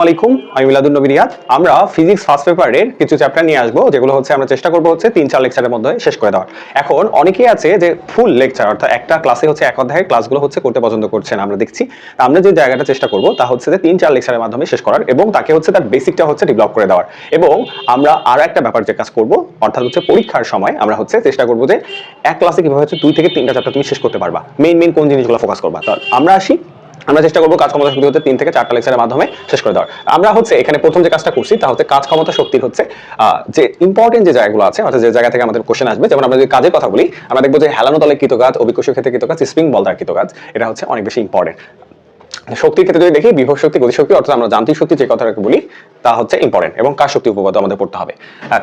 আলাইকুম, আমি মিলাদুন নবী রিয়াদ। আমরা ফিজিক্স ফার্স্ট পেপারের কিছু চ্যাপ্টার নিয়ে আসবো, যেগুলো হচ্ছে আমরা চেষ্টা করবো হচ্ছে 3-4 লেকচারের মধ্যে শেষ করে দেওয়ার। এখন অনেকেই আছে যে ফুল লেকচার অর্থাৎ একটা ক্লাসে হচ্ছে এক অধ্যায়ের ক্লাসগুলো হচ্ছে করতে পছন্দ করছেন, আমরা দেখছি। আমরা যে জায়গাটা চেষ্টা করবো তা হচ্ছে যে 3-4 লেকচারের মাধ্যমে শেষ করার এবং তাকে হচ্ছে তার বেসিকটা হচ্ছে ডেভেলপ করে দেওয়ার। এবং আমরা আরো একটা ব্যাপার যে কাজ করবো, অর্থাৎ হচ্ছে পরীক্ষার সময় আমরা হচ্ছে চেষ্টা করবো যে এক ক্লাসে কিভাবে হচ্ছে 2 থেকে 3টা চ্যাপ্টার তুমি শেষ করতে পারবা, মেইন কোন জিনিসগুলো ফোকাস করবা। তো আমরা আসি, আমরা চেষ্টা করবো কাজ ক্ষমতা শক্তি হচ্ছে 3 থেকে 4টা লেকচারের মাধ্যমে শেষ করে দেওয়ার। আমরা হচ্ছে এখানে প্রথম যে কাজটা করছি তা হচ্ছে কাজ ক্ষমতা শক্তির হচ্ছে যে ইম্পর্টেন্ট যে জায়গাগুলো আছে, অর্থাৎ যে জায়গা থেকে আমাদের কোশ্চেন আসবে। যেমন আমরা যদি কাজের কথা বলি, আমরা দেখবো যে হেলানো তলে কৃতকাজ, অভিকর্ষীয় ক্ষেত্রে কৃতকাজ, স্প্রিং বল দ্বারা কৃতকাজ, এটা হচ্ছে অনেক বেশি ইম্পর্টেন্ট। শক্তির ক্ষেত্রে যদি দেখি, বিভব শক্তি, গতিশক্তি, অর্থাৎ আমরা যান্ত্রিক শক্তি যে কথাটাকে বলি তা হচ্ছে ইম্পর্টেন্ট, এবং কাজ শক্তি উপপাদ্য আমাদের পড়তে হবে।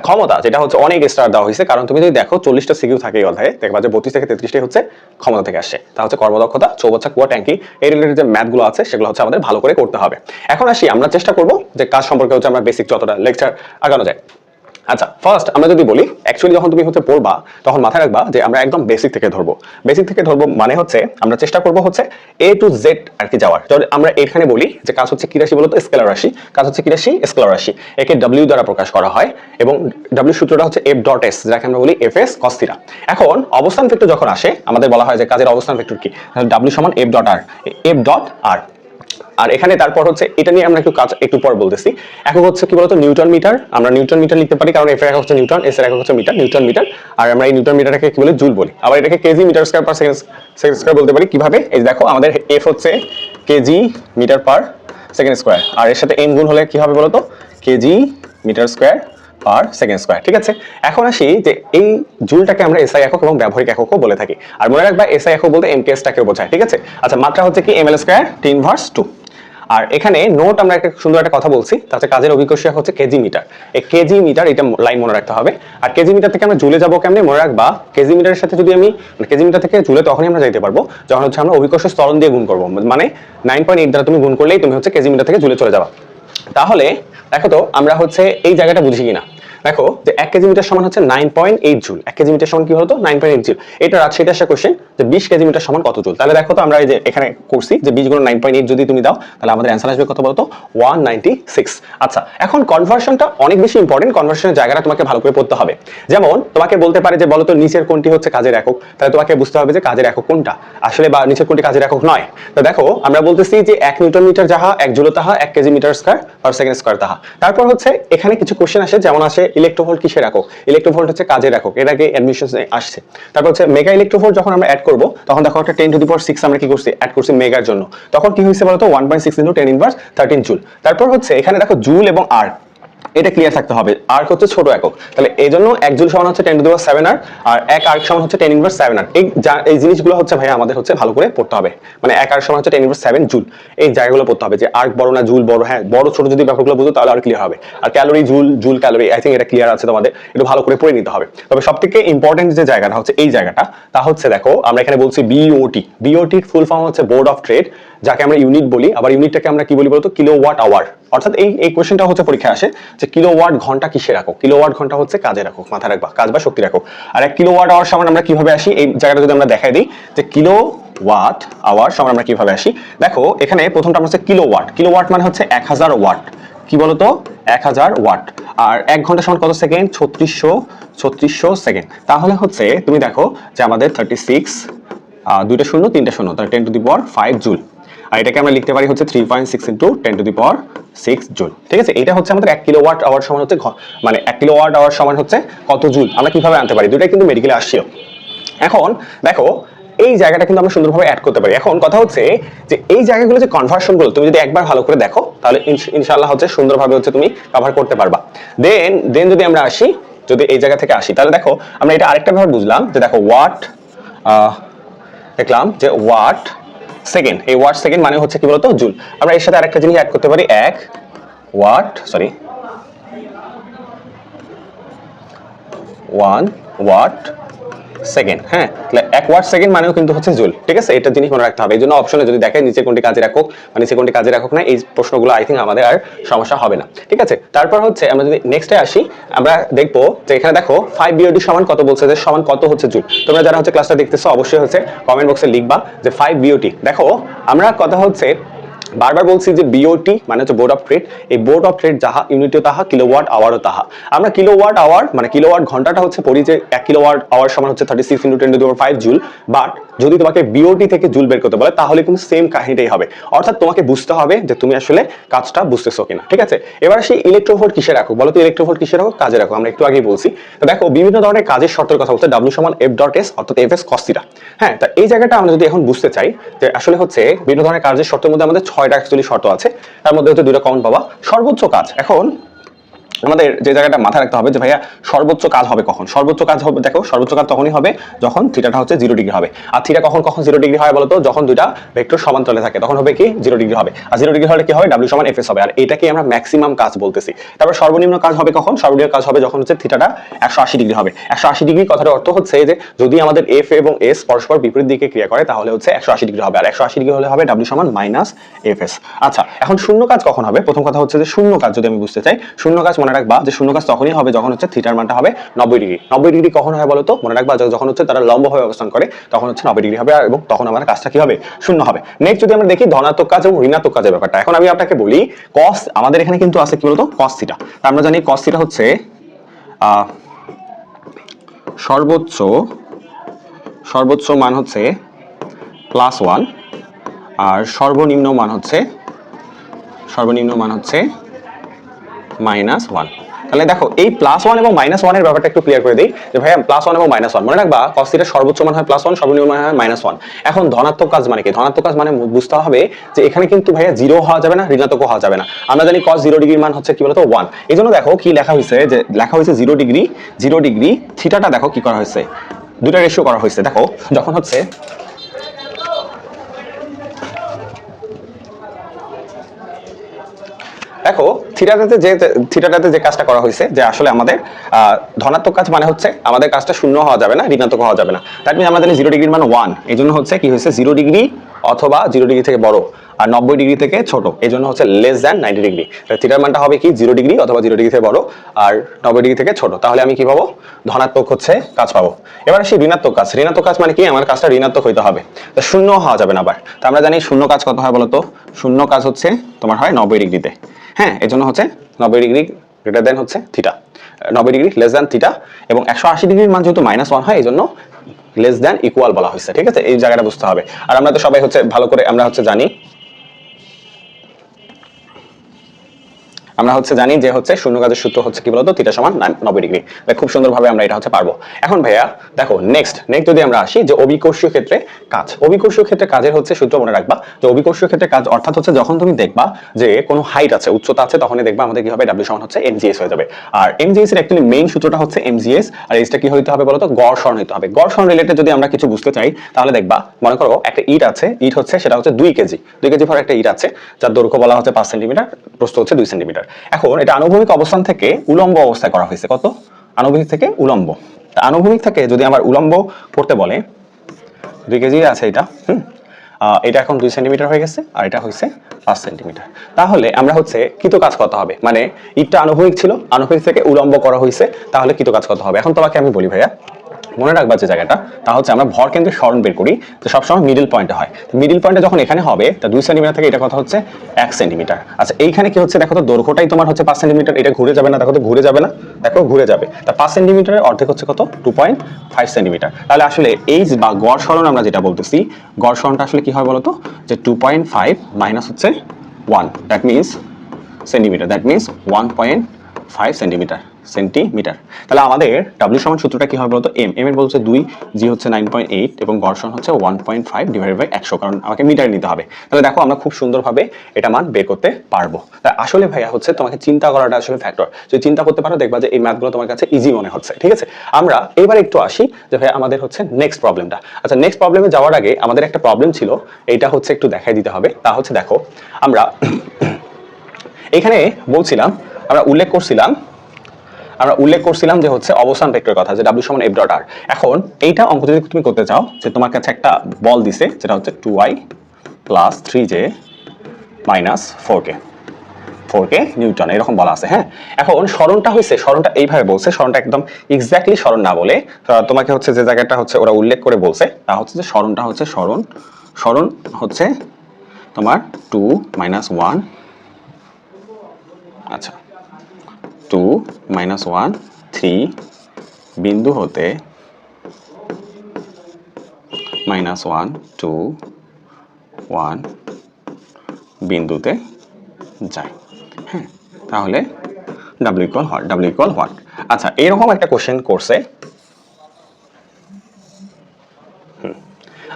ক্ষমতা, যেটা হচ্ছে অনেক স্টার দেওয়া হয়েছে, কারণ তুমি যদি দেখো 40টা সিকিউ থাকে এই অধ্যায়ে, দেখবা যে 32 থেকে 33টাই হচ্ছে ক্ষমতা থেকে আসছে। তা হচ্ছে কর্মদক্ষতা, চৌবাচ্চা, কুয়া, ট্যাঙ্কি, এই রিলেটেড যে ম্যাথগুলো আছে সেগুলো হচ্ছে আমাদের ভালো করে করতে হবে। এখন আসি, আমরা চেষ্টা করবো যে কাজ সম্পর্কে হচ্ছে আমরা বেসিক যতটা লেকচার আগানো যায়। আচ্ছা, ফার্স্ট আমরা যদি বলি, অ্যাকচুয়ালি যখন তুমি হচ্ছে পড়বা তখন মাথায় রাখবা যে আমরা একদম বেসিক থেকে ধরবো। বেসিক থেকে ধরবো মানে হচ্ছে আমরা চেষ্টা করবো হচ্ছে A to Z আর কি যাওয়ার। যদি আমরা এখানে বলি যে কাজ হচ্ছে কি রাশি বলতো, স্কেলার রাশি। কাজ হচ্ছে কি রাশি, স্কেলার রাশি। একে W দ্বারা প্রকাশ করা হয় এবং W সূত্রটা হচ্ছে F.S, যাকে আমরা বলি Fs cos θ। এখন অবস্থান ভেক্টর যখন আসে, আমাদের বলা হয় যে কাজের অবস্থান ভেক্টর কি, W সমান F.R, F.R। আর এখানে তারপর হচ্ছে এটা নিয়ে আমরা একটু পর বলতেছি। একক হচ্ছে কি বলতো, নিউটন মিটার। আমরা নিউটন মিটার লিখতে পারি কারণ এফ এর একক হচ্ছে নিউটন, এস এর একক হচ্ছে মিটার, নিউটন মিটার। আর আমরা এই নিউটন মিটারটাকে কি বলি, জুল বলি। আবার এটাকে KG metre square per second square বলতে পারি। কিভাবে, এই দেখো আমাদের এফ হচ্ছে KG metre per second square, আর এর সাথে এন গুণ হলে কি হবে বলতো, KG metre square per second square. ঠিক আছে, এখন আসি যে এই জুলটাকে আমরা এসআই একক এবং ব্যবহারিক এককও বলে থাকি। আর মনে রাখবা এসআই একক বলতে এমকেএসটাকেও বোঝায়। ঠিক আছে, আচ্ছা, মাত্রা হচ্ছে কি এমএল স্কয়ার টি ইনভার্স 2। আর এখানে নোট আমরা একটা সুন্দর একটা কথা বলছি, তাতে কাজের অভিকর্ষীয় হচ্ছে কেজি মিটার। এই কেজি মিটার, এটা লাইন মনে রাখতে হবে। আর কেজি মিটার থেকে আমরা জুলে যাবো কেমনে, মনে রাখবা কেজি মিটারের সাথে যদি আমি কেজি মিটার থেকে জুলে তখনই আমরা যাইতে পারবো যখন হচ্ছে আমরা অভিকর্ষ ত্বরণ দিয়ে গুণ করবো। মানে 9.8 দ্বারা তুমি গুণ করলেই তুমি হচ্ছে কেজি মিটার থেকে জুলে চলে যাবা। তাহলে দেখো তো আমরা হচ্ছে এই জায়গাটা বুঝি কিনা। দেখো যে 1 কেজি মিটার সমান হচ্ছে 9.8 জুল। 1 কেজি মিটার সমান কি হলো, 9.8 জুল। এটা রাজশাহীতে আসা কোশ্চেন যে 20 কেজি মিটার সমান কত জুল। তাহলে দেখো তো আমরা এই যে এখানে করছি যে 20 গুণ 9.8 যদি তুমি দাও, তাহলে আমাদের অ্যান্সার আসবে কত বলতো, 196। আচ্ছা, এখন কনভার্সনটা অনেক বেশি ইম্পর্টেন্ট। কনভার্সনের জায়গাটা তোমাকে ভালো করে পড়তে হবে। যেমন তোমাকে বলতে পারে যে বলো তো নিচের কোনটি হচ্ছে কাজের একক, তাহলে তোমাকে বুঝতে হবে যে কাজের একক কোনটা আসলে, বা নিচের কোনটি কাজের একক নয়। তো দেখো আমরা বলতেছি যে 1 নিউটন মিটার যাহা, 1 জুল তাহা, 1 kg metre square per second square তাহা। তারপর হচ্ছে এখানে কিছু কোশ্চেন আসে, যেমন আসে ইলেকট্রোভোল্ট কিসের একক, ইলেকট্রোভোল্ট হচ্ছে কাজের একক। এর আগে অ্যাডমিশন আসছে। তারপর হচ্ছে মেগা ইলেকট্রোভোল্ট যখন আমরা অ্যাড করব, তখন দেখো একটা 10⁶ আমরা কি করছি, অ্যাড করছি মেগার জন্য। তখন কি হয়েছে বলতো, 1.6 × 10⁻13 জুল। তারপর হচ্ছে এখানে দেখো জুল এবং আর, এটা ক্লিয়ার থাকতে হবে। আর হচ্ছে ছোট একক, তাহলে এই জন্য 1 জুল সমান হচ্ছে 10⁻7 আর 1 আর্ক সমান হচ্ছে 10⁻7 এই জিনিসগুলো হচ্ছে ভাই আমাদের হচ্ছে ভালো করে পড়তে হবে। মানে 1 আর্ক সমান হচ্ছে 10⁻7 জুল, এই জায়গাগুলো পড়তে হবে যে আর্ক বড় না জুল বড়। হ্যাঁ, বড় ছোট যদি ব্যাপারগুলো বুঝো তাহলে আর ক্লিয়ার হবে। আর calorie, joule calorie, I think এটা ক্লিয়ার আছে তোমাদের, একটু ভালো করে পড়ে নিতে হবে। তবে সবথেকে ইম্পর্টেন্ট যে জায়গাটা হচ্ছে এই জায়গাটা, তা হচ্ছে দেখো আমরা এখানে বলছি বিওটি। বিওটির ফুল ফর্ম হচ্ছে বোর্ড অফ ট্রেড, যাকে আমরা ইউনিট বলি। আবার ইউনিটটাকে আমরা কি বলি বলতো, কিলোওয়াট আওয়ার। অর্থাৎ এই কোশ্চেনটা হচ্ছে পরীক্ষায় আসে যে কিলোওয়াট ঘন্টা কিসের একক, কিলোওয়াট ঘন্টা হচ্ছে কাজের একক, মাথায় রাখবা, কাজ বা শক্তির একক। আর 1 কিলোওয়াট আওয়ার সমান আমরা কিভাবে আসি, এই জায়গাটা যদি আমরা দেখাই দিই যে কিলোওয়াট আওয়ার সমান আমরা কিভাবে আসি। দেখো এখানে প্রথমটা হচ্ছে কিলোওয়াট। কিলোওয়াট মানে হচ্ছে 1000 ওয়াট। কি বলতো, 1000 ওয়াট। আর 1 ঘন্টা সমান কত সেকেন্ড, 3600 সেকেন্ড। তাহলে হচ্ছে তুমি দেখো যে আমাদের 36, 2টা শূন্য 3টা শূন্য, তাহলে 10⁵ জুল। আর এটাকে আমরা লিখতে পারি হচ্ছে 3.6 × 10⁶ জুল। ঠিক আছে, এটা হচ্ছে আমাদের 1 কিলোওয়াট আওয়ার সমান হচ্ছে, মানে 1 কিলোওয়াট আওয়ার সমান হচ্ছে কত জুল। আমরা কিভাবে আনতে পারি, দুটাই কিন্তু মেডিকেলে আসছিল। এখন দেখো এই জায়গাটা কিন্তু আমরা সুন্দরভাবে অ্যাড করতে পারি। এখন কথা হচ্ছে যে এই জায়গাগুলো যে কনভার্সনগুলো তুমি যদি একবার ভালো করে দেখো, তাহলে ইনশাআল্লাহ হচ্ছে সুন্দরভাবে হচ্ছে তুমি কভার করতে পারবা। দেন যদি আমরা আসি, যদি এই জায়গা থেকে আসি, তাহলে দেখো আমরা এটা আরেকটা ভাবে বুঝলাম যে দেখো ওয়াট, দেখলাম যে ওয়াট সেকেন্ড, এই ওয়াট সেকেন্ড মানে হচ্ছে কি বলতো, জুল। আমরা এর সাথে আরেকটা জিনিস অ্যাড করতে পারি, 1 ওয়াট সেকেন্ড। হ্যাঁ, তাহলে 1 ওয়াট সেকেন্ড মানেও কিন্তু হচ্ছে জুল। ঠিক আছে, এটা জিনিস মনে রাখতে হবে। এই জন্য অপশনে যদি দেখে নিচে কোনটি কাজের একক বা নিচে কোনটি কাজের একক না, এই প্রশ্নগুলো আই থিঙ্ক আমাদের আর সমস্যা হবে না। ঠিক আছে, তারপর হচ্ছে আমরা যদি নেক্সটে আসি, আমরা দেখবো যে এখানে দেখো 5 বিওটি সমান কত বলছে, যে সমান কত হচ্ছে জুল। তোমরা যারা হচ্ছে ক্লাসটা দেখতেছো অবশ্যই হচ্ছে কমেন্ট বক্সে লিখবা যে 5 বিওটি। দেখো আমরা কথা হচ্ছে বারবার বলছি যে বিওটি মানে হচ্ছে বোর্ড অফ ট্রেড, এই বোর্ড অফ ট্রেড যাহা ইউনিটও তাহা কিলোওয়াট আওয়ারও তাহা। আমরা কিলোওয়াট আওয়ার মানে কিলোওয়াট ঘন্টাটা হচ্ছে পড়ি যে 1 কিলোওয়াট আওয়ার সমান হচ্ছে 36 × 10⁵ জুল, বাট যদি তোমাকে বিওটি থেকে জুল বের করতে বলে তাহলে কিন্তু সেম কাহিনীটাই হবে, অর্থাৎ তোমাকে বুঝতে হবে যে তুমি আসলে কাজটা বুঝতেছো কিনা। ঠিক আছে, এবার সেই ইলেকট্রোভোল্ট কিসে রাখো বলো তো? ইলেকট্রোভোল্ট কিসে রাখো? কাজে রাখো। আমরা একটু আগেই বলছি। তো দেখো বিভিন্ন ধরনের কাজের শর্তের কথা বলতে W = F.S অর্থাৎ Fs cos θ। হ্যাঁ, তা এই জায়গাটা আমরা যদি এখন বুঝতে চাই যে আসলে হচ্ছে বিভিন্ন ধরনের কাজের শর্তের মধ্যে আমাদের 6টা অ্যাকচুয়ালি শর্ত আছে, তার মধ্যে হচ্ছে 2টা কমন পাবা। সর্বোচ্চ কাজ, এখন আমাদের যে জায়গাটা মাথায় রাখতে হবে যে ভাইয়া সর্বোচ্চ কাজ হবে কখন? সর্বোচ্চ কাজ হবে, দেখো সর্বোচ্চ কাজ তখনই হবে যখন থিটাটা হচ্ছে 0 ডিগ্রি হবে। আর থিটা কখন কখন 0 ডিগ্রি হয় বলতো? যখন দুইটা ভেক্টর সমান্তরালে থাকে তখন হবে কি 0 ডিগ্রি হবে। আর 0 ডিগ্রি হলে কি হবে? W = Fs হবে। আর এটাকে আমরা ম্যাক্সিমাম কাজ বলতেছি। তারপর সর্বনিম্ন কাজ হবে কখন? সর্বনিম্ন কাজ হবে যখন হচ্ছে থিটাটা 180 ডিগ্রি হবে। 180 ডিগ্রি কথার অর্থ হচ্ছে যে যদি আমাদের F এবং S পরস্পর বিপরীত দিকে ক্রিয়া করে তাহলে হচ্ছে 180 ডিগ্রি হবে। আর 180 ডিগ্রি হলে হবে W = Fs। আচ্ছা, এখন শূন্য কাজ কখন হবে? প্রথম কথা হচ্ছে যে শূন্য কাজ যদি আমি বুঝতে চাই, শূন্য কাজ মনে রাখবা যে শূন্য কাজ তখনই হবে যখন হচ্ছে থিটার মানটা হবে 90 ডিগ্রি। 90 ডিগ্রি কখন হয় বলতো? মনে রাখবা যখন হচ্ছে তারা লম্বভাবে অবস্থান করে তখন হচ্ছে 90 ডিগ্রি হবে, এবং তখন আমার কাজটা কি হবে? শূন্য হবে। নেক্সট যদি আমরা দেখি ধনাত্মক কাজ এবং ঋণাত্মক কাজের ব্যাপারটা, এখন আমি আপনাকে বলি cos, আমাদের এখানে কিন্তু আছে কি বলতো? cos θ। আমরা জানি cos θ হচ্ছে সর্বোচ্চ মান হচ্ছে +1 আর সর্বনিম্ন মান হচ্ছে -1। তাহলে দেখো এই +1 এবং -1 এর ব্যাপারটা একটু ক্লিয়ার করে দেই যে ভাইয়া +1 এবং -1 মনে রাখবা cos θ সর্বোচ্চ মান হয় +1, সর্বনিম্ন মান হয় -1। এখন ধনাত্মক কাজ মানে কি? ধনাত্মক কাজ মানে বুঝতে হবে যে এখানে কিন্তু ভাইয়া 0 হওয়া যাবে না, ঋণাত্মক হওয়া যাবে না। আমরা জানি cos 0 ডিগ্রির মান হচ্ছে কি বলতো? 1। এইজন্য দেখো কি লেখা হয়েছে, যে লেখা হয়েছে 0 ডিগ্রি থিটাটা দেখো কি করা হয়েছে, দুটা রেশিও করা হয়েছে। দেখো যখন হচ্ছে দেখো থিটাটাতে যে কাজটা করা হয়েছে যে আসলে আমাদের ধনাত্মক কাজ মানে হচ্ছে আমাদের কাজটা শূন্য হওয়া যাবে না, ঋণাত্মক হওয়া যাবে না। দ্যাট মিন্স আমরা জানি 0 ডিগ্রির মান 1, এই জন্য হচ্ছে কি হয়েছে 0 ডিগ্রি অথবা 0 ডিগ্রি থেকে বড় আর 90 ডিগ্রি থেকে ছোট, এই জন্য হচ্ছে <90 ডিগ্রি। থিটার মানটা হবে কি 0 ডিগ্রি অথবা 0 ডিগ্রি থেকে বড় আর 90 ডিগ্রি থেকে ছোট। তাহলে আমি কি পাবো? ধনাত্মক হচ্ছে কাজ পাবো। এবার আসি ঋণাত্মক কাজ। ঋণাত্মক কাজ মানে কি? আমার কাজটা ঋণাত্মক হইতে হবে, তো শূন্য হওয়া যাবে না আবার। তো আমরা জানি শূন্য কাজ কত হয় বলতো? শূন্য কাজ হচ্ছে তোমার হয় 90 ডিগ্রিতে। হ্যাঁ, এই জন্য হচ্ছে 90 ডিগ্রি গ্রেটার দেন হচ্ছে theta, 90 degree less than theta, এবং 180 ডিগ্রির মান যেহেতু -1 হয় এই জন্য লেস দেন ইকুয়াল বলা হয়েছে। ঠিক আছে, এই জায়গাটা বুঝতে হবে। আর আমরা তো সবাই হচ্ছে ভালো করে আমরা হচ্ছে জানি যে হচ্ছে শূন্য কাজের সূত্র হচ্ছে কি বলতো? Theta = 90 degree. খুব সুন্দরভাবে আমরা এটা হচ্ছে পারবো। এখন ভাইয়া দেখো নেক্সট যদি আমরা আসি যে অভিকর্ষীয় ক্ষেত্রে কাজ। অভিকর্ষীয় ক্ষেত্রে কাজের হচ্ছে সূত্র মনে রাখবা যে অভিকর্ষীয় ক্ষেত্রে কাজ অর্থাৎ হচ্ছে যখন তুমি দেখবা যে কোনো হাইট আছে, উচ্চতা আছে, তখনই দেখবা আমাদের কি হবে? W = mgs হয়ে যাবে। আর mgs এর অ্যাকচুয়ালি মেইন সূত্রটা হচ্ছে mgs, আর এইটা কি হইতে হবে বলতো? গড় সরণ হইতে হবে। গড় সরণ রিলেটেড যদি আমরা কিছু বুঝতে চাই তাহলে দেখবা, মনে করো একটা ইট আছে, ইট হচ্ছে সেটা হচ্ছে 2 কেজি ভর একটা ইট আছে, যার দৈর্ঘ্য বলা হচ্ছে 5 সেন্টিমিটার, প্রস্থ হচ্ছে 2 সেন্টিমিটার। এখন এটা আনুভূমিক অবস্থান থেকে উলম্ব অবস্থায় করা হয়েছে। কত? আনুভূমিক থেকে উলম্ব। আনুভূমিক থেকে যদি আমার উলম্ব করতে বলে 2 কেজি আছে এটা, এটা এখন 2 সেন্টিমিটার হয়ে গেছে আর এটা হচ্ছে 5 সেন্টিমিটার। তাহলে আমরা হচ্ছে কৃত কাজ কত হবে? মানে ইটটা আনুভূমিক ছিল, আনুভূমিক থেকে উলম্ব করা হয়েছে, তাহলে কৃত কাজ কত হবে? এখন তোমাকে আমি বলি ভাইয়া, মনে রাখবা যে জায়গাটা, তা হচ্ছে আমরা ভর কেন্দ্রের সরণ বের করি তো সবসময় মিডল পয়েন্টে হয়। মিডল পয়েন্টে যখন এখানে হবে তা 2 সেন্টিমিটার থেকে এটা কথা হচ্ছে 1 সেন্টিমিটার। আচ্ছা, এইখানে কি হচ্ছে দেখো তো? দৈর্ঘ্যটাই তোমার হচ্ছে 5 সেন্টিমিটার, এটা ঘুরে যাবে না? দেখো তো ঘুরে যাবে না? দেখো ঘুরে যাবে। তা 5 সেন্টিমিটারের অর্ধেক হচ্ছে কত? 2.5 সেন্টিমিটার। তাহলে আসলে এই বা গড় সরণ আমরা যেটা বলতেছি, গড় সরণটা আসলে কি হয় বলতো? যে 2.5 মাইনাস হচ্ছে 1, that means centimetre, that means 1.5 centimetre. তাহলে আমাদের W সমান সূত্রটা কি হবে বলতো? m এর বলছে 2, g হচ্ছে 9.8 এবং গড় হচ্ছে 1.5 ডিভাইডেড বাই 100, কারণ আমাকে মিটারে নিতে হবে। তাহলে দেখো আমরা খুব সুন্দরভাবে এটা মান বের করতে পারবো। তাই আসলে ভাইয়া হচ্ছে তোমাকে চিন্তা করাটা আসলে ফ্যাক্টর। যদি চিন্তা করতে পারো দেখবা যে এই ম্যাথগুলো তোমার কাছে ইজি মনে হচ্ছে। ঠিক আছে, আমরা এবার একটু আসি যে ভাই আমাদের হচ্ছে নেক্সট প্রবলেমটা। আচ্ছা, নেক্সট প্রবলেমে যাওয়ার আগে আমাদের একটা প্রবলেম ছিল, এইটা হচ্ছে একটু দেখাই দিতে হবে। তা হচ্ছে দেখো আমরা এখানে বলছিলাম, আমরা উল্লেখ করছিলাম যে হচ্ছে অবস্থান ভেক্টরের কথা, যে W = F.R। এখন এইটা অঙ্ক যদি তুমি করতে চাও যে তোমার কাছে একটা বল দিছে, যেটা হচ্ছে 2y + 3j - 4k নিউটন, এরকম বলা আছে। হ্যাঁ, এখন সরণটা এইভাবে বলছে, সরণটা একদম এক্স্যাক্টলি সরণ না বলে তোমাকে হচ্ছে যে জায়গাটা হচ্ছে ওরা উল্লেখ করে বলছে তা হচ্ছে যে সরণটা হচ্ছে সরণ হচ্ছে তোমার 2 - 1, আচ্ছা 2 - 1 3 বিন্দু হতে -1 2 1 বিন্দুতে যায়। হ্যাঁ, তাহলে W ইকুয়াল হোয়াট। আচ্ছা, এরকম একটা কোশ্চেন করছে।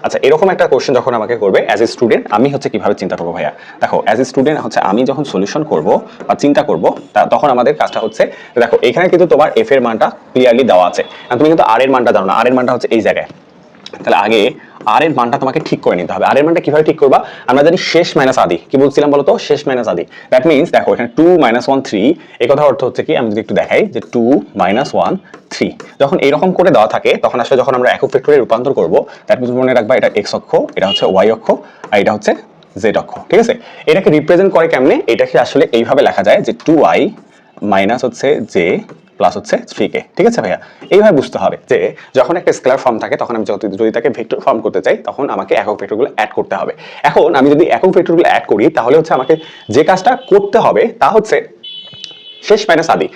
আচ্ছা, এরকম একটা কোশ্চেন যখন আমাকে করবে অ্যাজ এ স্টুডেন্ট, আমি হচ্ছে কিভাবে চিন্তা করবো ভাইয়া? দেখো, অ্যাজ এ স্টুডেন্ট হচ্ছে আমি যখন সলিউশন করব বা চিন্তা করব, তখন আমাদের কাজটা হচ্ছে, দেখো এখানে কিন্তু তোমার এফ এর মানটা ক্লিয়ারলি দেওয়া আছে, তুমি কিন্তু আর এর মানটা জানো না। আর এর মানটা হচ্ছে এই জায়গায়। তাহলে আগে আর এর মানটা তোমাকে ঠিক করে নিতে হবে। আর এর মানটা কিভাবে ঠিক করবা? আমরা জানি শেষ মাইনাস আদি, কি বলছিলাম বলো তো? শেষ মাইনাস আদি। দ্যাট মিন্স দেখো এখানে 2 - 1 3, এই কথা অর্থ হচ্ছে কি, আমি যদি একটু দেখাই যে 2 - 1 3 যখন এইরকম করে দেওয়া থাকে, তখন আসলে যখন আমরা একক ভেক্টরে রূপান্তর করব, দ্যাট মিন্স মনে রাখবা এটা এক্স অক্ষ, এটা হচ্ছে ওয়াই অক্ষ, আর এটা হচ্ছে জেড অক্ষ। ঠিক আছে? এটাকে রিপ্রেজেন্ট করে কেমনে? এটাকে আসলে এইভাবে লেখা যায় যে 2i মাইনাস হচ্ছে জে প্লাস হচ্ছে 3k। ঠিক আছে ভাইয়া? এইভাবে বুঝতে হবে যে যখন একটা স্কেলার ফর্ম থাকে, তখন আমি যদি তাকে ভেক্টর ফর্ম করতে চাই, তখন আমাকে একক ভেক্টরগুলো অ্যাড করতে হবে। এখন আমি যদি একক ভেক্টরগুলো অ্যাড করি, তাহলে হচ্ছে আমাকে যে কাজটা করতে হবে তা হচ্ছে শেষ মাইনাস আদি।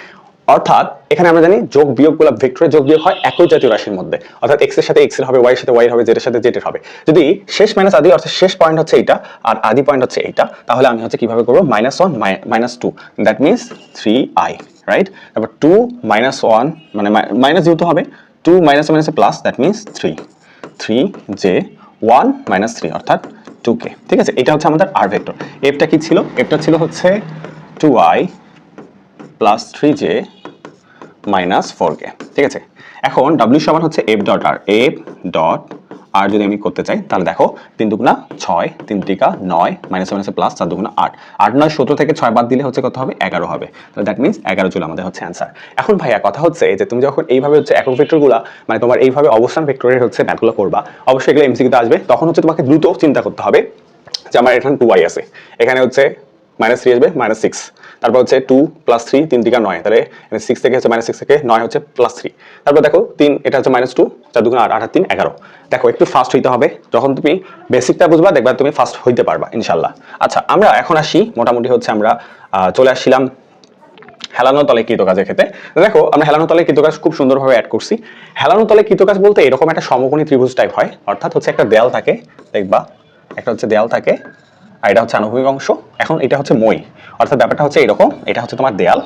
অর্থাৎ এখানে আমরা জানি যোগ বিয়োগগুলো, ভেক্টরের যোগ বিয়োগ হয় একই জাতীয় রাশির মধ্যে। অর্থাৎ এক্স এর সাথে এক্স এর হবে, ওয়াই এর সাথে ওয়াই এর হবে, জেড এর সাথে জেড এর হবে। যদি শেষ মাইনাস আদি অর্থাৎ শেষ পয়েন্ট হচ্ছে এইটা আর আদি পয়েন্ট হচ্ছে এইটা, তাহলে আমি হচ্ছে কিভাবে করব? -1 - 2, দ্যাট মিন্স 3i, রাইট? তারপর 2 - 1 মানে মাইনাস যেহেতু হবে, 2 মাইনাস মাইনাসে প্লাস, দ্যাট মিন্স 3j 1 - 3 অর্থাৎ 2k। ঠিক আছে? এটা হচ্ছে আমাদের আর ভেক্টর। এফটা কি ছিল? এফটা ছিল হচ্ছে 2i plus 3j minus 4k। ঠিক আছে? এখন W সমান হচ্ছে এফ ডট আর। এফ ডট আর যদি আমি করতে চাই, তাহলে দেখো 3 দুগুণা 6, 3 তিরিকা 9, মাইনাস মাইনাসে প্লাস, 4 দুগুণা 8, 8 9 17 থেকে 6 বাদ দিলে হচ্ছে কত হবে? 11 হবে। তাহলে দ্যাট মিন্স 11 জুল আমাদের হচ্ছে অ্যান্সার। এখন ভাইয়া কথা হচ্ছে যে তুমি যখন এইভাবে হচ্ছে একক ভেক্টরগুলো, মানে তোমার এইভাবে অবস্থান ভেক্টরের হচ্ছে ম্যাথগুলো করবা, অবশ্যই এগুলো এমসিকিউতে আসবে, তখন হচ্ছে তোমাকে দ্রুত চিন্তা করতে হবে যে আমার এখানে 2i আছে, এখানে হচ্ছে -3 আসবে, -6, তারপর হচ্ছে 2 + 3, 3 তিরিকা 9, তাহলে 6 থেকে হচ্ছে -6 থেকে 9 হচ্ছে +3, তারপর দেখো 3, এটা হচ্ছে -2, 4 দুগুণ 8, 8 আর 3 11। দেখো একটু ফাস্ট হইতে হবে, যখন তুমি বেসিকটা বুঝবা দেখবা তুমি ফাস্ট হইতে পারবা ইনশাল্লাহ। আচ্ছা, আমরা এখন আসি মোটামুটি হচ্ছে আমরা চলে আসছিলাম হেলানো তলে কৃতকাজের ক্ষেত্রে। দেখো আমরা হেলানো তলে কৃতকাজ খুব সুন্দরভাবে অ্যাড করছি। হেলানো তলে কৃতকাজ বলতে এরকম একটা সমকোণী ত্রিভুজ টাইপ হয়, অর্থাৎ হচ্ছে একটা দেয়াল থাকে, দেখবা একটা হচ্ছে দেয়াল থাকে, আর এটা হচ্ছে আনুভূমিক অংশ। এখন এটা হচ্ছে মই, অর্থাৎ ব্যাপারটা হচ্ছে এরকম, এটা হচ্ছে তোমার দেয়াল।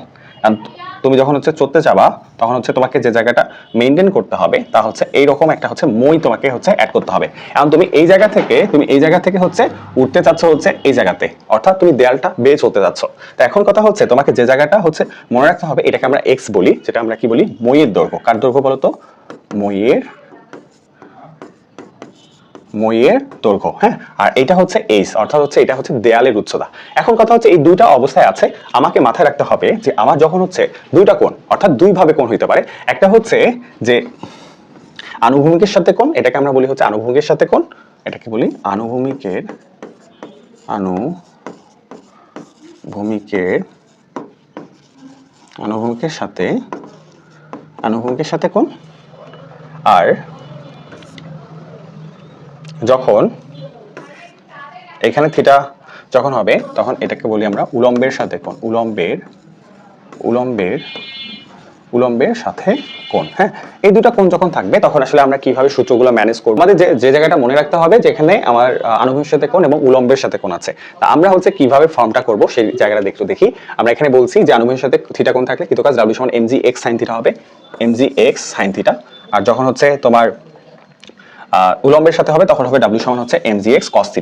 তুমি যখন হচ্ছে চড়তে যাবা, তখন হচ্ছে তোমাকে যে জায়গাটা মেইনটেইন করতে হবে তা হচ্ছে এইরকম একটা হচ্ছে মই তোমাকে হচ্ছে অ্যাড করতে হবে। এখন তুমি এই জায়গা থেকে হচ্ছে উঠতে চাচ্ছ হচ্ছে এই জায়গাতে, অর্থাৎ তুমি দেয়ালটা বেয়ে চলতে যাচ্ছ। তো এখন কথা হচ্ছে তোমাকে যে জায়গাটা হচ্ছে মনে রাখতে হবে, এটাকে আমরা এক্স বলি, যেটা আমরা কি বলি? মইয়ের দৈর্ঘ্য। কার দৈর্ঘ্য বলতো? মইয়ের দৈর্ঘ্য। হ্যাঁ, আর এটা হচ্ছে এইচ, অর্থাৎ হচ্ছে এটা হচ্ছে দেয়ালের উচ্চতা। এখন কথা হচ্ছে এই দুইটা অবস্থায় আছে, আমাকে মাথায় রাখতে হবে যে আমার যখন হচ্ছে দুইটা কোণ, অর্থাৎ দুই ভাবে কোণ হইতে পারে। একটা হচ্ছে যে আনুভূমিকের সাথে কোণ, এটাকে আমরা বলি হচ্ছে আনুভূমিকের সাথে কোণ, এটাকে বলি আনুভূমিকের সাথে কোণ। আর যখন এখানে থিটা যখন হবে, তখন এটাকে বলি আমরা উলম্বের সাথে কোণ, উলম্বের সাথে কোণ। হ্যাঁ, এই দুটো কোণ যখন থাকবে, তখন আসলে আমরা কিভাবে সূত্রগুলো ম্যানেজ করব? আমাদের যে জায়গাটা মনে রাখতে হবে যে এখানে আমার আনুভূমিকের সাথে কোণ এবং উলম্বের সাথে কোণ আছে। তা আমরা হচ্ছে কিভাবে ফর্মটা করব সেই জায়গাটা দেখি। আমরা এখানে বলছি যে আনুভূমিকের সাথে থিটা কোণ থাকলে কৃতকাজ W সমান mg(x sin θ) হবে, mg(x sin θ)। আর যখন হচ্ছে তোমার উলম্বের সাথে হবে, তখন হবে W সমান হচ্ছে mgx cos θ।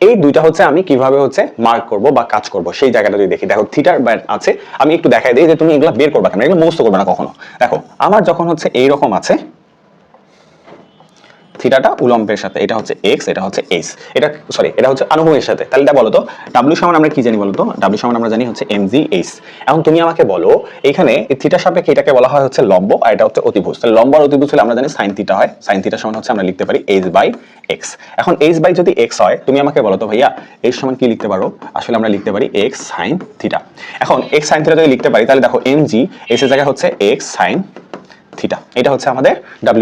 এই দুইটা হচ্ছে আমি কিভাবে হচ্ছে মার্ক করব বা কাজ করব সেই জায়গাটা যদি দেখি। দেখো থিটার আছে, আমি একটু দেখাই দিই যে তুমি এগুলো বের করবা কেন, এগুলো মুখস্থ করবে না কখনো। দেখো আমার যখন হচ্ছে এইরকম আছে থিটাটা উলম্বের সাথে, এটা হচ্ছে x, এটা হচ্ছে h, এটা হচ্ছে আনুভূমিকের সাথে, তাহলে এটা বলো তো W সমান আমরা কি জানি বলো তো? W সমান আমরা জানি হচ্ছে mgh। এখন তুমি আমাকে বলো, এখানে থিটার সাপেক্ষে এটাকে বলা হয় হচ্ছে লম্ব, আর এটা হচ্ছে অতিভুজ। তাহলে লম্ব আর অতিভুজ হলে আমরা জানি sin θ হয়, sin θ সমান হচ্ছে আমরা লিখতে পারি h/x। এখন h/ যদি x হয়, তুমি আমাকে বলো তো ভাইয়া h সমান কি লিখতে পারো? আসলে আমরা লিখতে পারি x sin θ। এখন x sin θ যদি লিখতে পারি, তাহলে দেখো mg h এর জায়গায় হচ্ছে x sin থিটা, এটা হচ্ছে আমাদের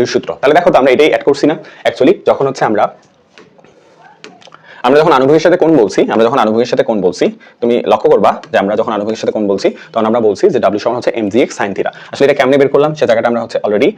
W সূত্র। তাহলে দেখো তো আমরা এটাই অ্যাড করছি না? অ্যাকচুয়ালি যখন হচ্ছে আমরা আমরা যখন আনুভূমিকের সাথে কোণ বলছি তুমি লক্ষ্য করবা যে আমরা যখন আনুভূমিকের সাথে কোণ বলছি তখন আমরা বলছি যে w সমান হচ্ছে mgx sin থিটা। আসলে এটা কেমনে বের করলাম সে জায়গাটা আমরা হচ্ছে অলরেডি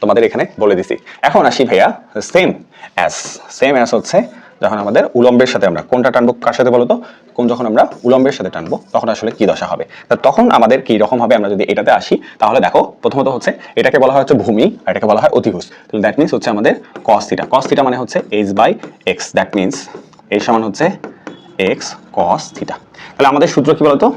তোমাদের এখানে বলে দিছি। এখন আসি ভাইয়া সেম অ্যাজ হচ্ছে যখন আমাদের উলম্বের সাথে আমরা কোনটা টানবো কার সাথে বলতো, কোন যখন আমরা উলম্বের সাথে টানবো তখন আসলে কি দশা হবে, তখন আমাদের কি রকম হবে আমরা যদি এটাতে আসি তাহলে দেখো প্রথমত হচ্ছে এটাকে বলা হয় হচ্ছে ভূমি আর এটাকে বলা হয় অতিভুজ। তাহলে দ্যাট মিন্স হচ্ছে আমাদের cos থিটা মানে হচ্ছে h/x, দ্যাট মিন্স h সমান হচ্ছে x cos থিটা। তাহলে আমাদের সূত্র কি বলতো,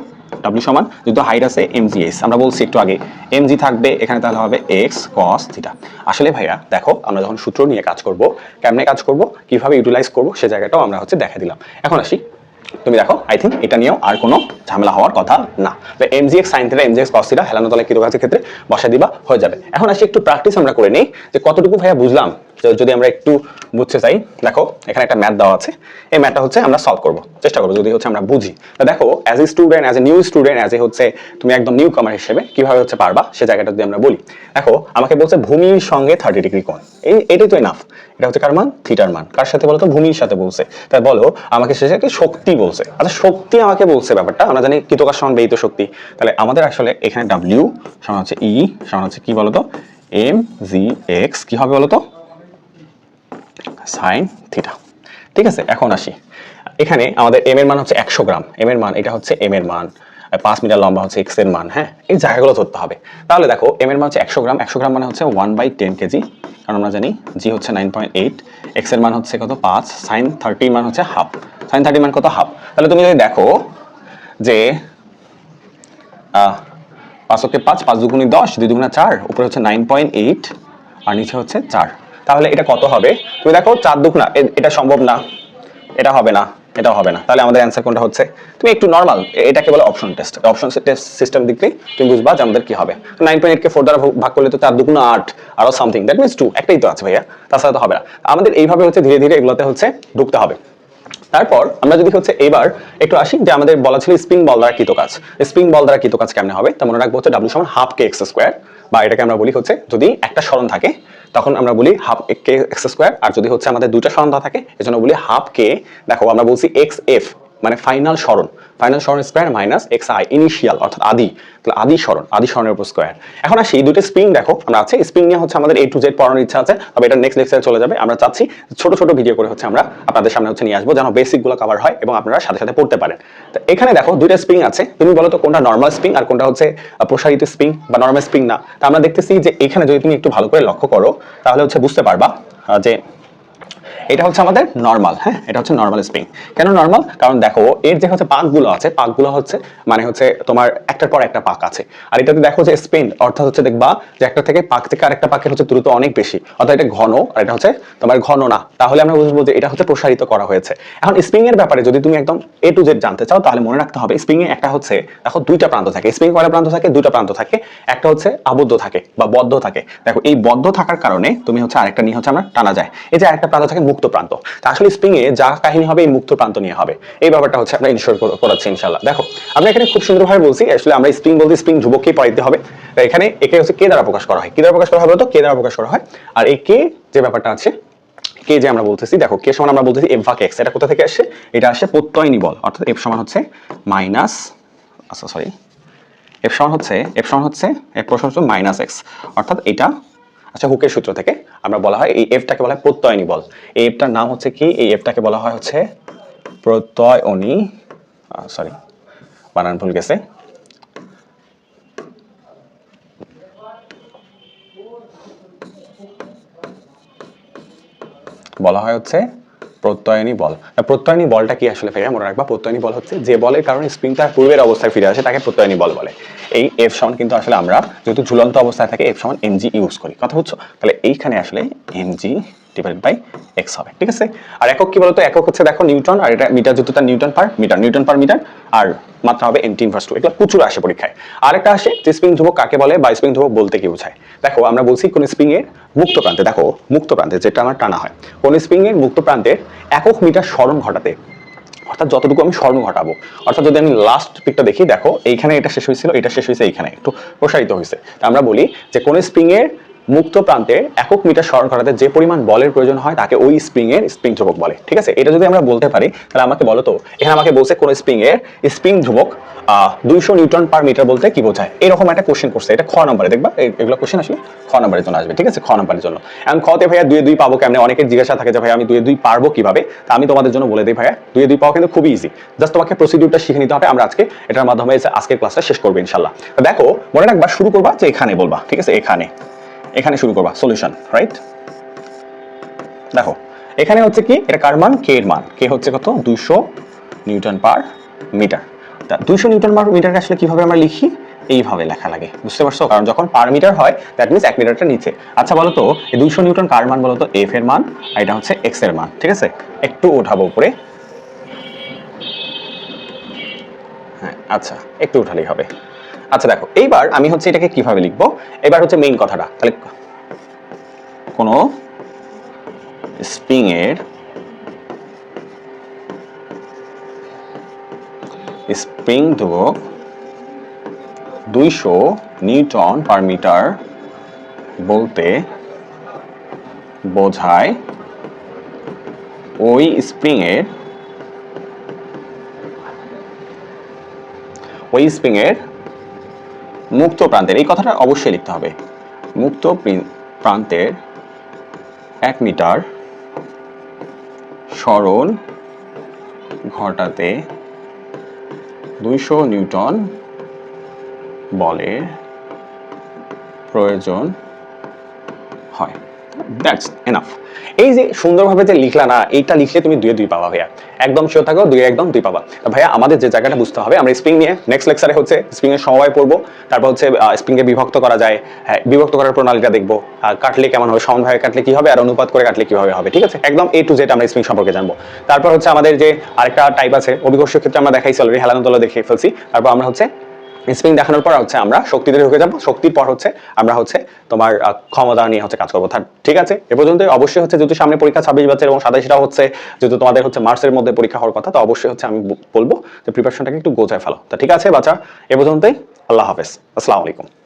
w সমান যেহেতু হাইট আছে mgs, আমরা বলছি একটু আগে mg থাকবে এখানে, তাহলে হবে x cos থিটা। আসলে ভাইয়া দেখো আমরা যখন সূত্র নিয়ে কাজ করব, কেমনে কাজ করব, কিভাবে ইউটিলাইজ করব সে জায়গাটাও আমরা হচ্ছে দেখা দিলাম। এখন আসি তুমি দেখো আই থিঙ্ক এটা নিয়েও আর কোনো ঝামেলা হওয়ার কথা না। তো mgx sin theta mgx cos theta হেলানো তলে কৃতকাজের ক্ষেত্রে বসা দিবা হয়ে যাবে। এখন আসি একটু প্র্যাকটিস আমরা করে নেই যে কতটুকু ভাইয়া বুঝলাম। যদি আমরা একটু বুঝতে চাই, দেখো এখানে একটা ম্যাথ দেওয়া আছে, এই ম্যাথটা হচ্ছে আমরা সলভ করব, চেষ্টা করব যদি হচ্ছে আমরা বুঝি। তো দেখো as a student, as a new student, as a হচ্ছে তুমি একদম নিউ কামার হিসেবে কিভাবে হচ্ছে পারবা সে জায়গাটা যদি আমরা বলি। দেখো আমাকে বলছে ভূমির সঙ্গে 30 ডিগ্রি কোণ, এটাই তো এনাফ। এটা হচ্ছে কার মান, থিটার মান। কার সাথে বলতো, ভূমির সাথে বলছে। তাই বলো আমাকে শেষে কি শক্তি বলছে। আচ্ছা শক্তি আমাকে বলছে, ব্যাপারটা আমরা জানি কৃতকার সমান ব্যয়িত শক্তি। তাহলে আমাদের আসলে এখানে w সমান হচ্ছে e সমান হচ্ছে কি বলতো mgx কি হবে বলতো সাইন থিটা। ঠিক আছে, এখন আসি এখানে আমাদের m এর মান হচ্ছে 100 গ্রাম, m এর মান এটা হচ্ছে m এর মান, 5 মিটার লম্বা হচ্ছে x এর মান। হ্যাঁ, এই জায়গাগুলো ধরতে হবে। তাহলে দেখো m এর মান হচ্ছে 100 গ্রাম, 100 গ্রাম মানে হচ্ছে 1/10 কেজি, কারণ আমরা জানি g হচ্ছে 9.8, x এর মান হচ্ছে কত 5, sin 30 মান হচ্ছে হাফ, sin 30 মান কত হাফ। তাহলে তুমি যদি দেখো যে 5 × 5 5 × 10 2 × 4 উপরে হচ্ছে 9.8 আর নিচে হচ্ছে 4, তাহলে এটা কত হবে তুমি দেখো 4 2 না, এটা সম্ভব না, এটা হবে না, এটাও হবে না। তাহলে আমাদের অ্যান্সার কোনটা হচ্ছে, তুমি একটু নরমাল এটাকে বলে option test, option test system দেখলেই তুমি বুঝবা যে আমাদের কি হবে। 9.8 কে 4 দ্বারা ভাগ করলে তো 4 2 8 আরো সামথিং, দ্যাট মিন্স 2, একটাই তো আছে ভাইয়া, তাছাড়া তো হবে না। আমাদের এইভাবে হচ্ছে ধীরে ধীরে এগুলোতে হচ্ছে ঢুকতে হবে। তারপর আমরা যদি হচ্ছে এবার একটু আসি যে আমাদের বলা ছিল স্প্রিং বল দ্বারা কৃতকাজ। স্প্রিং বল দ্বারা কৃতকাজ কেমনে হবে তা মনে রাখবো হচ্ছে w সমান হাফ কে এক্স স্কোয়ার, বা এটাকে আমরা বলি হচ্ছে যদি একটা সরণ থাকে তখন আমরা বলি হাফ কে এক্স স্কোয়ার, আর যদি হচ্ছে আমাদের দুইটা সরণ থাকে এজন্য বলি হাফ কে, দেখো আমরা বলছি এক্স এফ মানে ফাইনাল সরণ square minus x I initial অর্থাৎ আদি, তাহলে আদি সরণের উপর স্কোয়ার। এখন আসি দুটো স্প্রিং দেখো আমরা আছে, স্প্রিং নিয়ে হচ্ছে আমাদের A to Z পড়ানোর ইচ্ছা আছে, তবে এটা নেক্সট লেকচারে চলে যাবে। আমরা চাচ্ছি ছোট ছোট ভিডিও করে হচ্ছে আমরা আপনাদের সামনে হচ্ছে নিয়ে আসবো, যেন বেসিক গুলো কভার হয় এবং আপনারা সাথে সাথে পড়তে পারেন। তো এখানে দেখো দুইটা স্প্রিং আছে, তুমি বলো তো কোনটা নর্মাল স্প্রিং আর কোনটা হচ্ছে প্রসারিত স্প্রিং বা নর্মাল স্প্রিং না। তা আমরা দেখতেছি যে এখানে যদি তুমি একটু ভালো করে লক্ষ্য করো তাহলে হচ্ছে বুঝতে পারবা যে এটা হচ্ছে আমাদের নরমাল। হ্যাঁ, এটা হচ্ছে নরমাল স্প্রিং। কেন নরমাল? কারণ দেখো এর যে হচ্ছে পাকগুলো আছে, পাকগুলো হচ্ছে মানে হচ্ছে তোমার একটার পর একটা পাক আছে, আর এটাতে দেখো যে স্পেন অর্থাৎ হচ্ছে দেখবা যে একটা থেকে পাক থেকে আরেকটা পাকের হচ্ছে দ্রুত অনেক বেশি, অর্থাৎ এটা ঘন আর এটা হচ্ছে তোমার ঘন না, তাহলে আমরা বুঝবো যে এটা হচ্ছে প্রসারিত করা হয়েছে। এখন স্প্রিং এর ব্যাপারে যদি তুমি একদম A to Z জানতে চাও তাহলে মনে রাখতে হবে স্প্রিং এ একটা হচ্ছে দেখো দুইটা প্রান্ত থাকে, স্প্রিং কয়টা প্রান্ত থাকে, দুইটা প্রান্ত থাকে, একটা হচ্ছে আবদ্ধ থাকে বা বদ্ধ থাকে। দেখো এই বদ্ধ থাকার কারণে তুমি হচ্ছে আরেকটা নিয়ে হচ্ছে আমরা টানা যায়, এই যে আরেকটা প্রান্ত থাকে মুক্ত প্রান্ত। তা আসলে স্প্রিং এ যা কাহিনী হবে এই মুক্ত প্রান্ত নিয়ে হবে, এই ব্যাপারটা হচ্ছে আমরা ইনশিওর করাচ্ছি ইনশাআল্লাহ। দেখো আমরা এখানে খুব সুন্দরভাবে বলছি আসলে আমরা স্প্রিং বলতে স্প্রিং ধ্রুবককেই পড়াইতে হবে। এখানে একে হচ্ছে কে দ্বারা প্রকাশ করা হয়, কি দ্বারা প্রকাশ করা হবে তো কে দ্বারা প্রকাশ করা হয়। আর এই কে যে ব্যাপারটা আছে, কে যে আমরা বলতেছি দেখো কে সমান আমরা বলতেছি এফ ভাগ এক্স, এটা কোথা থেকে আসে, এটা আসে প্রত্যয়নী বল, অর্থাৎ এফ সমান হচ্ছে মাইনাস, আচ্ছা সরি এফ সমান হচ্ছে এফ প্রশ্ন হচ্ছে মাইনাস এক্স, অর্থাৎ এটা আচ্ছা হুকের সূত্র থেকে আমরা বলা হয় এই এফটাকে বলা হয় প্রত্যয়নী বল। এই এফটার নাম হচ্ছে কি, এই এফটাকে বলা হয় হচ্ছে প্রত্যয়নী, সরি বানান ভুল গেছে, বলা হয় হচ্ছে প্রত্যয়নী বল। প্রত্যয়নী বলটা কি আসলে ফেরা মনে রাখবা, প্রত্যয়নী বল হচ্ছে যে বলের কারণে স্প্রিং তার পূর্বের অবস্থায় ফিরে আসে তাকে প্রত্যয়নী বল বলে। এই এফ সমান কিন্তু আসলে আমরা যেহেতু ঝুলন্ত অবস্থায় থাকে এফ সমান mg ইউজ করি, কথা বুঝছো? তাহলে এইখানে আসলে mg ডিভাইডেড বাই x হবে, ঠিক আছে। আর একক কি বলতো, একক হচ্ছে দেখো নিউটন, আর এটা মিটার যেহেতু তার নিউটন পার মিটার, আর মাত্রা হবে n/2। এগুলো প্রচুর আসে পরীক্ষায়। আরেকটা আসে যে স্প্রিং ধ্রুবক কাকে বলে বা স্প্রিং ধ্রুবক বলতে কি বোঝায়। দেখো আমরা বলছি কোন স্প্রিং এর মুক্ত প্রান্তে, দেখো মুক্ত প্রান্তে যেটা আমার টানা হয়, কোন স্প্রিং এর মুক্ত প্রান্তের একক মিটার সরণ ঘটাতে, অর্থাৎ যতটুকু আমি সরণ ঘটাবো, অর্থাৎ যদি আমি লাস্ট পিকটা দেখি দেখো এইখানে এটা শেষ হয়েছিল, এটা শেষ হয়েছে এইখানে একটু প্রসারিত হয়েছে, তা আমরা বলি যে কোন স্প্রিং এর মুক্ত প্রান্তে একক মিটার সরণ করাতে যে পরিমাণ বলের প্রয়োজন হয় তাকে ওই স্প্রিং এর স্প্রিং ধ্রুবক বলে। ঠিক আছে, এটা যদি আমরা বলতে পারি তাহলে আমাকে বলো তো, এখানে আমাকে বলছে কোন স্প্রিং এর স্প্রিং ধ্রুবক 200 নিউটন পার মিটার বলতে কি বোঝায়, এরকম একটা কোশ্চেন করছে। এটা খ নম্বরে দেখবা, এগুলো কোশ্চেন আসলে খ নম্বরের জন্য আসবে। ঠিক আছে, খ নম্বরের জন্য। এখন খতে ভাইয়া 2 2 পাবো কেমনে, অনেকের জিজ্ঞাসা থাকে যে ভাই আমি 2 2 পারবো কিভাবে। তা আমি তোমাদের জন্য বলে দিই ভাইয়া, 2 2 পাওয়া কিন্তু খুবই ইজি। জাস্ট তোমাকে প্রসিডিউরটা শিখে নিতে হবে। আমরা আজকে এটার মাধ্যমে আজকের ক্লাসটা শেষ করবো ইনশাআল্লাহ। দেখো মনে রাখবা, শুরু করবা যে এখানে বলবা। ঠিক আছে, এখানে শুরু করবা সলিউশন, রাইট? দেখো এখানে হচ্ছে কি, এটা কার মান, কে এর মান। কে হচ্ছে কত, 200 newton per metre. 200 newton per মিটারকে আসলে কিভাবে আমরা লিখি, এইভাবে লেখা লাগে, বুঝতে পারছো? কারণ যখন পার মিটার হয় দ্যাট মিন্স 1 মিটারটা নিচে। আচ্ছা বলো তো, এই 200 নিউটন কার মান বলো তো, এফ এর মান, আর এটা হচ্ছে এক্স এর মান। ঠিক আছে, একটু ওঠাবো উপরে। হ্যাঁ আচ্ছা, একটু উঠালেই হবে। আচ্ছা দেখো এইবার আমি হচ্ছে এটাকে কিভাবে লিখবো, এবার হচ্ছে মেইন কথাটা। তাহলে কোন স্প্রিং এর স্প্রিং ধ্রুবক 200 নিউটন পার মিটার বলতে বোঝায় ওই স্প্রিং এর মুক্ত প্রান্তের, এই কথাটা অবশ্যই লিখতে হবে, মুক্ত প্রান্তের 1 মিটার সরণ ঘটাতে 200 নিউটন বলের প্রয়োজন হয়। That's enough. এই যে সুন্দরভাবে যে লিখলা না, এইটা লিখলে তুমি 2 2 পাবা ভাইয়া, একদম শিওর থাকো 2 একদম 2 পাবা। ভাইয়া আমাদের যে জায়গাটা বুঝতে হবে, আমরা স্প্রিং নিয়ে নেক্সট লেকচারে হচ্ছে স্প্রিং এর সমবায় পড়বো, তারপর হচ্ছে স্প্রিং কে বিভক্ত করা যায়, হ্যাঁ বিভক্ত করার প্রণালীটা দেখবো, কাটলে কেমন হবে, সমানভাবে কাটলে কি হবে, আর অনুপাত করে কাটলে কিভাবে হবে। ঠিক আছে, একদম A to Z আমরা স্প্রিং সম্পর্কে জানবো। তারপর হচ্ছে আমাদের যে আরেকটা টাইপ আছে অভিকর্ষীয় ক্ষেত্রে, আমরা দেখাইছি অলরেডি, হেলানো তলে দেখিয়ে ফেলছি। তারপর আমরা হচ্ছে স্প্রিং দেখানোর পর হচ্ছে আমরা শক্তিতে ঢুকে যাবো, শক্তির পর হচ্ছে আমরা হচ্ছে তোমার ক্ষমতা নিয়ে হচ্ছে কাজ করবো। ঠিক আছে, এ পর্যন্ত। অবশ্যই হচ্ছে যেহেতু সামনে পরীক্ষা 26 বছর এবং 27টা হচ্ছে, যেহেতু তোমাদের হচ্ছে মার্চের মধ্যে পরীক্ষা হওয়ার কথা, তো অবশ্যই হচ্ছে আমি বলবো যে প্রিপারেশনটাকে একটু গোছায় ফেলো। তো ঠিক আছে বাচ্চা, এ পর্যন্তই। আল্লাহ হাফেজ, আসসালামু আলাইকুম।